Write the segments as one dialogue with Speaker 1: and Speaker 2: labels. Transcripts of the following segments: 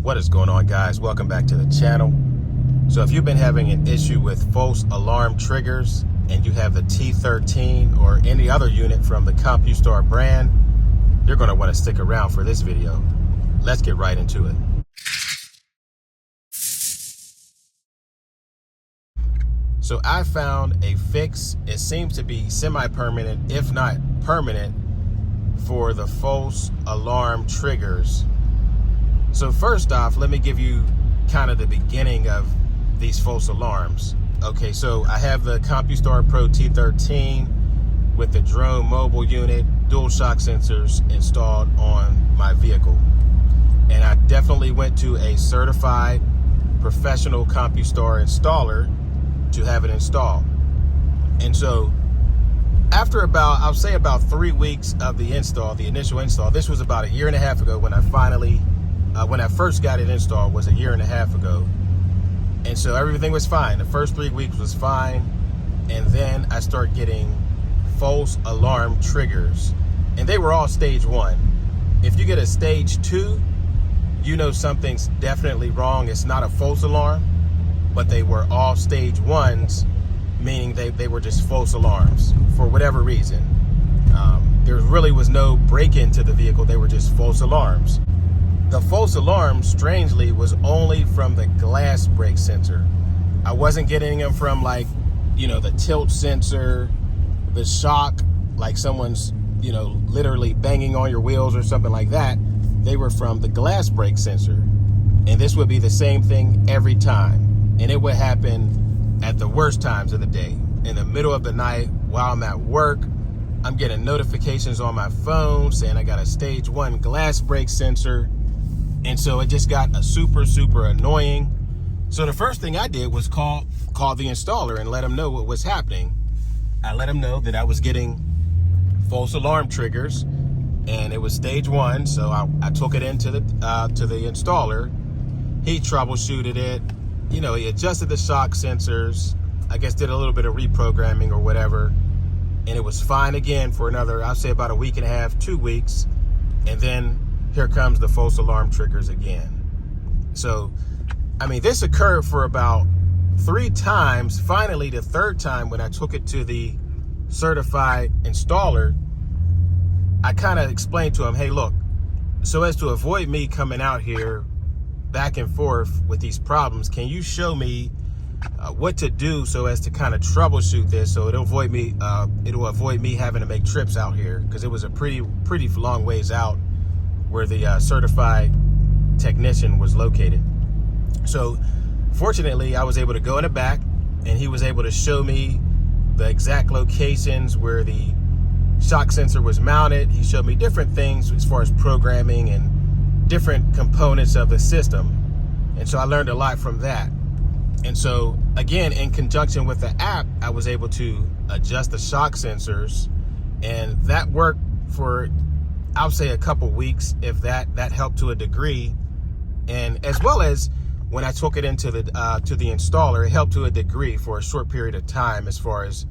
Speaker 1: What is going on, guys? Welcome back to the channel. So if you've been having an issue with false alarm triggers and you have the T13 or any other unit from the Compustar brand, you're going to want to stick around for this video. Let's get right into it. So I found a fix. It seems to be semi-permanent, if not permanent, for the false alarm triggers. So first off, let me give you kind of the beginning of these false alarms. Okay, so I have the Compustar Pro T13 with the drone mobile unit, dual shock sensors installed on my vehicle. And I definitely went to a certified professional Compustar installer to have it installed. And so after about, I'll say about 3 weeks of the install, the initial install, this was about a year and a half ago when I finally, when I first got it installed was a year and a half ago. And so everything was fine. The first 3 weeks was fine. And then I start getting false alarm triggers. And they were all stage 1. If you get a stage 2, you know something's definitely wrong. It's not a false alarm, but they were all stage 1s, meaning they were just false alarms for whatever reason. There really was no break-in to the vehicle. They were just false alarms. The false alarm, strangely, was only from the glass brake sensor. I wasn't getting them from, like, you know, the tilt sensor, the shock, like someone's, you know, literally banging on your wheels or something like that. They were from the glass brake sensor. And this would be the same thing every time. And it would happen at the worst times of the day. In the middle of the night, while I'm at work, I'm getting notifications on my phone saying I got a stage 1 glass brake sensor. And so it just got super annoying. So the first thing I did was call the installer and let them know what was happening. I let them know that I was getting false alarm triggers and it was stage 1. So I took it into the installer. He troubleshooted it. You know, he adjusted the shock sensors, I guess did a little bit of reprogramming or whatever. And it was fine again for another, I'll say about a week and a half, 2 weeks. And then here comes the false alarm triggers again. So, I mean, this occurred for about 3 times. Finally, the third time when I took it to the certified installer, I kind of explained to him, hey, look, so as to avoid me coming out here back and forth with these problems, can you show me what to do so as to kind of troubleshoot this so it'll avoid me having to make trips out here, because it was a pretty long ways out where the certified technician was located. So fortunately, I was able to go in the back and he was able to show me the exact locations where the shock sensor was mounted. He showed me different things as far as programming and different components of the system. And so I learned a lot from that. And so again, in conjunction with the app, I was able to adjust the shock sensors, and that worked for, I'll say, a couple weeks, if that helped to a degree. And as well as when I took it into the to the installer, it helped to a degree for a short period of time as far as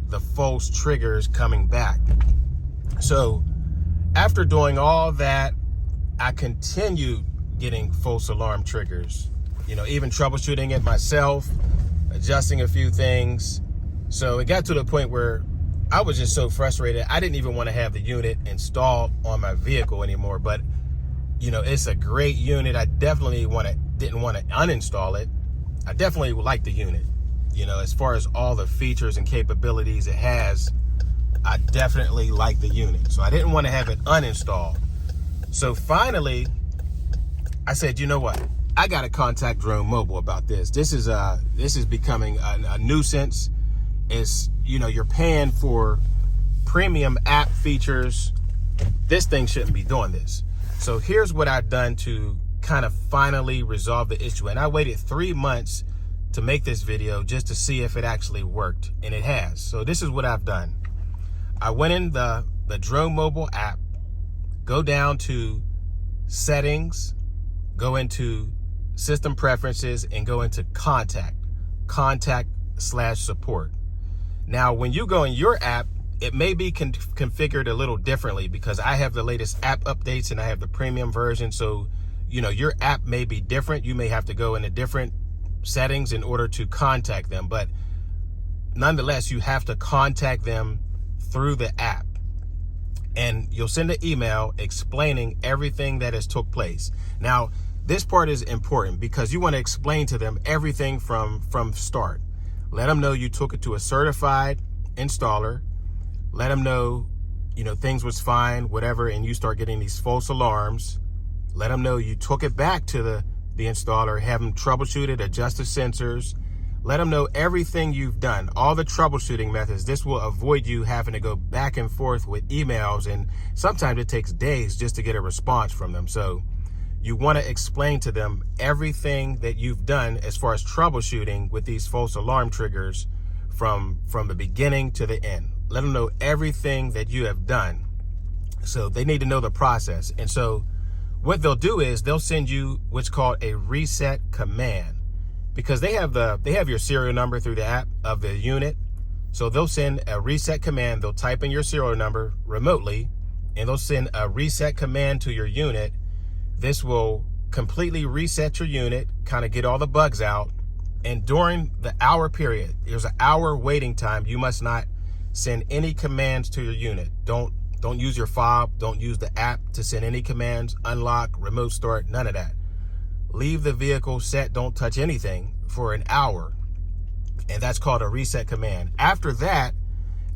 Speaker 1: the false triggers coming back. So after doing all that, I continued getting false alarm triggers, you know, even troubleshooting it myself, adjusting a few things. So it got to the point where I was just so frustrated. I didn't even want to have the unit installed on my vehicle anymore. But, you know, it's a great unit. I definitely didn't want to uninstall it. I definitely like the unit. You know, as far as all the features and capabilities it has, I definitely like the unit. So I didn't want to have it uninstalled. So finally, I said, you know what? I got to contact Drone Mobile about this. This is becoming a nuisance. It's, you know, you're paying for premium app features. This thing shouldn't be doing this. So here's what I've done to kind of finally resolve the issue. And I waited 3 months to make this video just to see if it actually worked. And it has. So this is what I've done. I went in the Drone Mobile app, go down to settings, go into system preferences, and go into contact/support. Now, when you go in your app, it may be configured a little differently because I have the latest app updates and I have the premium version. So your app may be different. You may have to go into different settings in order to contact them, but nonetheless, you have to contact them through the app. And you'll send an email explaining everything that has took place. Now, this part is important because you want to explain to them everything from start. Let them know you took it to a certified installer. Let them know, things was fine, whatever, and you start getting these false alarms. Let them know you took it back to the installer, have them troubleshoot it, adjust the sensors. Let them know everything you've done, all the troubleshooting methods. This will avoid you having to go back and forth with emails, and sometimes it takes days just to get a response from them. So you want to explain to them everything that you've done as far as troubleshooting with these false alarm triggers from the beginning to the end. Let them know everything that you have done. So they need to know the process. And so what they'll do is they'll send you what's called a reset command, because they have your serial number through the app of the unit. So they'll send a reset command. They'll type in your serial number remotely, and they'll send a reset command to your unit. This will completely reset your unit, kind of get all the bugs out. And during the hour period, there's an hour waiting time. You must not send any commands to your unit. Don't use your fob. Don't use the app to send any commands, unlock, remote start, none of that. Leave the vehicle set, don't touch anything for an hour. And that's called a reset command. After that,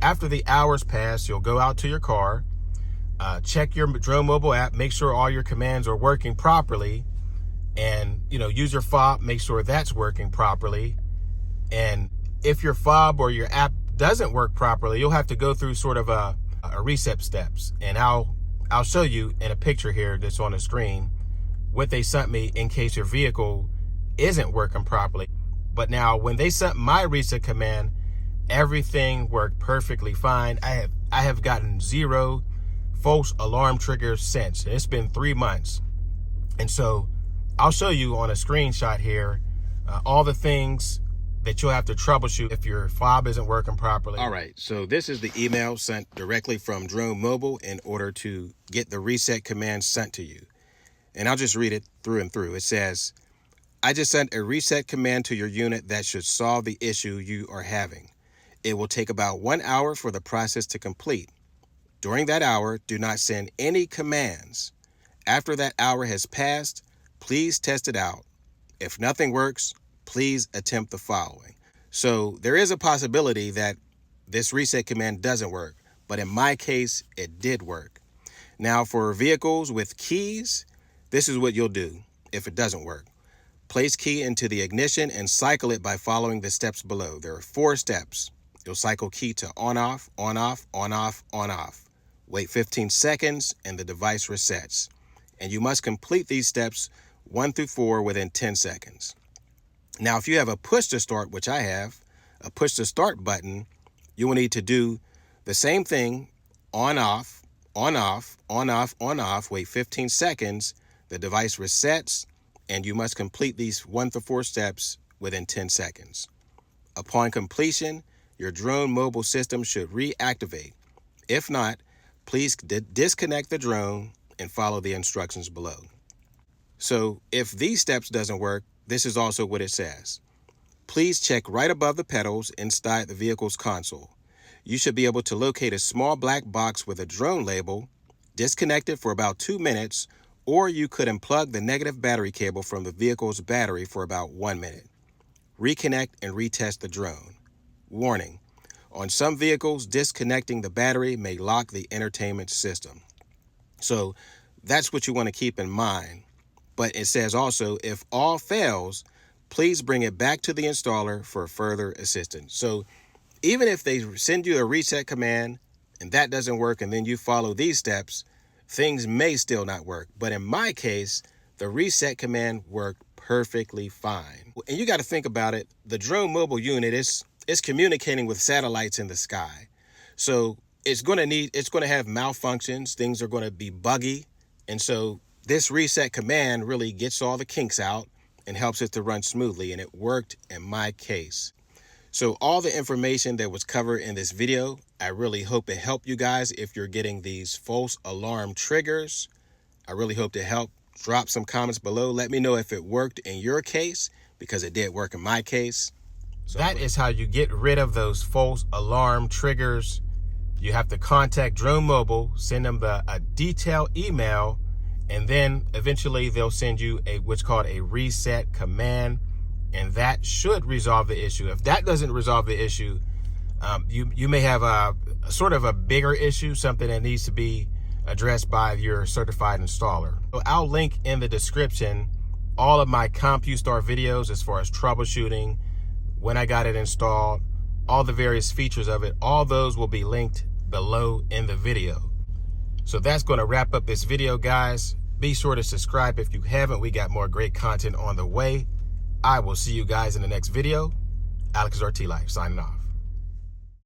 Speaker 1: after the hours pass, you'll go out to your car, check your Drone Mobile app, make sure all your commands are working properly, and use your fob, make sure that's working properly. And if your fob or your app doesn't work properly, you'll have to go through sort of a reset steps. And I'll show you in a picture here that's on the screen what they sent me in case your vehicle isn't working properly. But now when they sent my reset command, everything worked perfectly fine. I have gotten 0 false alarm triggers since. And it's been 3 months. And so I'll show you on a screenshot here all the things that you'll have to troubleshoot if your fob isn't working properly. All right, so this is the email sent directly from Drone Mobile in order to get the reset command sent to you. And I'll just read it through and through. It says, I just sent a reset command to your unit that should solve the issue you are having. It will take about 1 hour for the process to complete. During that hour, do not send any commands. After that hour has passed, please test it out. If nothing works, please attempt the following. So there is a possibility that this reset command doesn't work, but in my case, it did work. Now for vehicles with keys, this is what you'll do if it doesn't work. Place key into the ignition and cycle it by following the steps below. There are 4 steps. You'll cycle key to on, off, on, off, on, off, on, off. Wait 15 seconds and the device resets. And you must complete these steps 1 through 4 within 10 seconds. Now, if you have a push to start, which I have, a push to start button, you will need to do the same thing, on, off, on, off, on, off, on, off, wait 15 seconds, the device resets, and you must complete these 1 to 4 steps within 10 seconds. Upon completion, your drone mobile system should reactivate. If not, please disconnect the drone and follow the instructions below. So if these steps doesn't work, this is also what it says. Please check right above the pedals inside the vehicle's console. You should be able to locate a small black box with a drone label, disconnect it for about 2 minutes, or you could unplug the negative battery cable from the vehicle's battery for about 1 minute. Reconnect and retest the drone. Warning, on some vehicles, disconnecting the battery may lock the entertainment system. So that's what you want to keep in mind. But it says also, if all fails, please bring it back to the installer for further assistance. So even if they send you a reset command and that doesn't work and then you follow these steps, things may still not work. But in my case, the reset command worked perfectly fine. And you got to think about it. The drone mobile unit is communicating with satellites in the sky. So it's going to have malfunctions. Things are going to be buggy. And so this reset command really gets all the kinks out and helps it to run smoothly. And it worked in my case. So all the information that was covered in this video, I really hope it helped you guys if you're getting these false alarm triggers. I really hope to help Drop some comments below. Let me know if it worked in your case, because it did work in my case. So that is how you get rid of those false alarm triggers. You have to contact Drone Mobile, send them a detailed email, and then eventually they'll send you what's called a reset command, and that should resolve the issue. If that doesn't resolve the issue, you may have a sort of a bigger issue, something that needs to be addressed by your certified installer. So I'll link in the description all of my Compustar videos as far as troubleshooting, when I got it installed, all the various features of it. All those will be linked below in the video. So that's going to wrap up this video, guys. Be sure to subscribe if you haven't. We got more great content on the way. I will see you guys in the next video. Alex RT Life signing off.